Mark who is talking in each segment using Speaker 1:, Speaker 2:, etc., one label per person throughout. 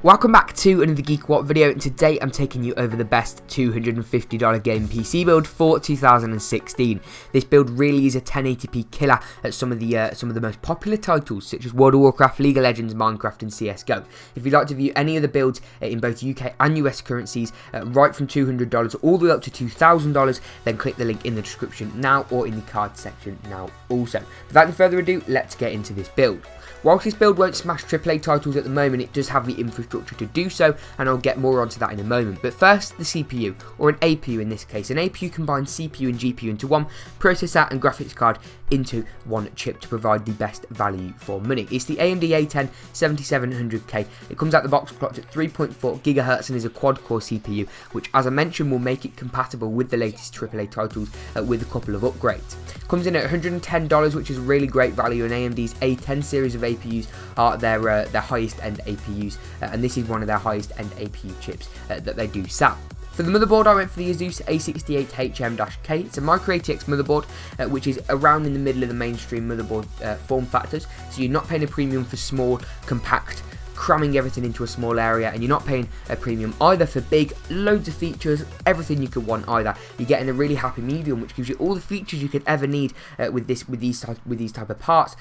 Speaker 1: Welcome back to another Geek What video, and today I'm taking you over the best $250 game PC build for 2016. This build really is a 1080p killer at some of the most popular titles such as World of Warcraft, League of Legends, Minecraft and CSGO. If you'd like to view any of the builds in both UK and US currencies, right from $200 all the way up to $2,000, then click the link in the description now or in the card section now also. Without any further ado, let's get into this build. Whilst this build won't smash AAA titles at the moment, it does have the infrastructure to do so, and I'll get more onto that in a moment. But first, the CPU, or an APU in this case. An APU combines CPU and GPU into one, processor and graphics card into one chip to provide the best value for money. It's the AMD A10 7700K. It comes out the box clocked at 3.4 GHz and is a quad-core CPU, which, as I mentioned, will make it compatible with the latest AAA titles with a couple of upgrades. It comes in at $110, which is really great value, and AMD's A10 series of APUs are their highest end APUs, and this is one of their highest end APU chips that they do sell. For the motherboard, I went for the Asus A68HM-EK. It's a Micro ATX motherboard, which is around in the middle of the mainstream motherboard form factors, so you're not paying a premium for small, compact, cramming everything into a small area, and you're not paying a premium either for big, loads of features, everything you could want either. You're getting a really happy medium, which gives you all the features you could ever need with these type of parts,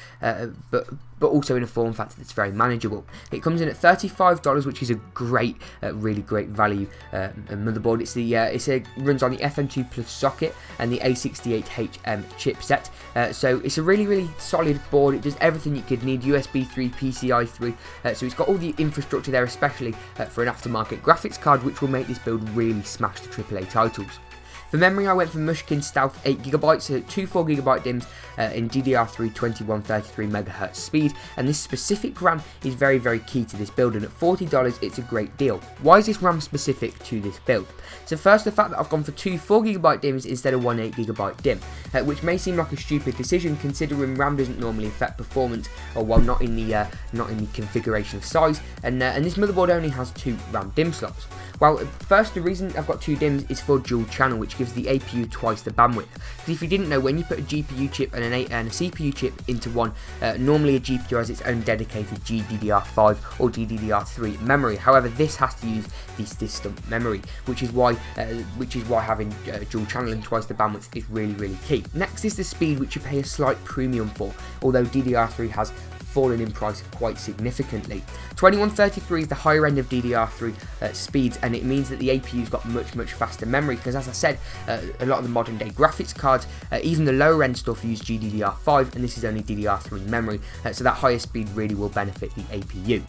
Speaker 1: but also in a form factor that's very manageable. It comes in at $35, which is a great, really great value motherboard. It runs on the FM2 Plus socket and the A68HM chipset, so it's a really solid board. It does everything you could need: USB 3, PCI 3, so it's got all the infrastructure there, especially for an aftermarket graphics card, which will make this build really smash the AAA titles. For memory, I went for Mushkin Stealth 8GB, so 2 4GB DIMMs in DDR3 2133 MHz speed, and this specific RAM is very key to this build, and at $40 it's a great deal. Why is this RAM specific to this build? So first, the fact that I've gone for 2 4GB DIMMs instead of one 8GB DIMM, which may seem like a stupid decision considering RAM doesn't normally affect performance, or well, not in the configuration of size, and this motherboard only has 2 RAM DIMM slots. Well, first, the reason I've got 2 DIMMs is for dual channel, which gives the APU twice the bandwidth. Because if you didn't know, when you put a GPU chip and a CPU chip into one, normally a GPU has its own dedicated GDDR5 or GDDR3 memory. However, this has to use the system memory, which is why having dual channel and twice the bandwidth is really key. Next is the speed, which you pay a slight premium for, although DDR3 has fallen in price quite significantly. 2133 is the higher end of DDR3 speeds, and it means that the APU's got much faster memory, because as I said, a lot of the modern day graphics cards, even the lower end stuff, use GDDR5, and this is only DDR3 memory, so that higher speed really will benefit the APU.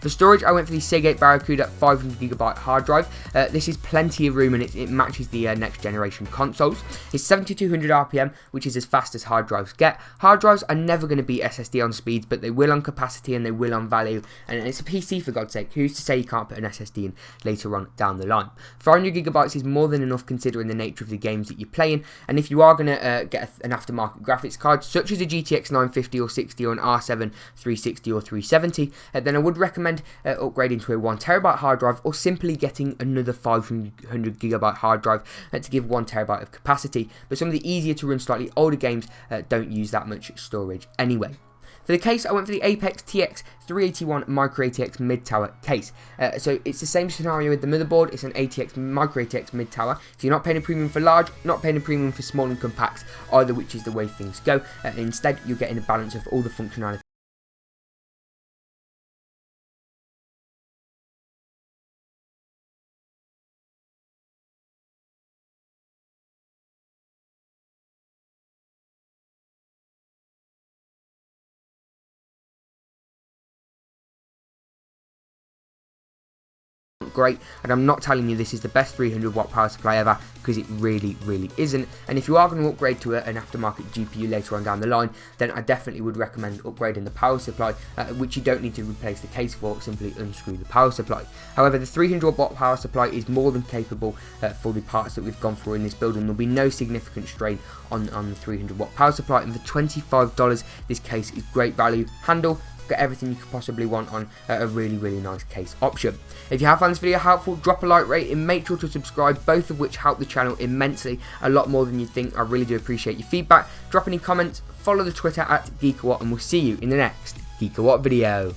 Speaker 1: For storage, I went for the Seagate Barracuda 500GB hard drive. This is plenty of room, and it matches the next generation consoles. It's 7200 RPM, which is as fast as hard drives get. Hard drives are never going to beat SSD on speeds, but they will on capacity and they will on value. And it's a PC, for God's sake. Who's to say you can't put an SSD in later on down the line? 400GB is more than enough considering the nature of the games that you're playing. And if you are going to get an aftermarket graphics card, such as a GTX 950 or 60 or an R7 360 or 370, then I would recommend upgrading to a 1TB hard drive, or simply getting another 500GB hard drive to give 1TB of capacity. But some of the easier to run, slightly older games don't use that much storage anyway. For the case, I went for the Apex TX 381 Micro ATX mid-tower case. So it's the same scenario with the motherboard. It's an Micro ATX mid-tower. So you're not paying a premium for large, not paying a premium for small and compact either, which is the way things go. Instead, you're getting a balance of all the functionality. Great, and I'm not telling you this is the best 300 watt power supply ever, because it really isn't. And if you are going to upgrade to an aftermarket GPU later on down the line, then I definitely would recommend upgrading the power supply, which you don't need to replace the case for, simply unscrew the power supply. However, the 300 watt power supply is more than capable for the parts that we've gone through in this build, and there'll be no significant strain on the 300 watt power supply. And for $25, this case is great value. Handle, got everything you could possibly want on a really nice case option. If you have found this video helpful, drop a like rate and make sure to subscribe, both of which help the channel immensely, a lot more than you'd think. I really do appreciate your feedback. Drop any comments, follow the Twitter at GeekWhat, and we'll see you in the next GeekWhat video.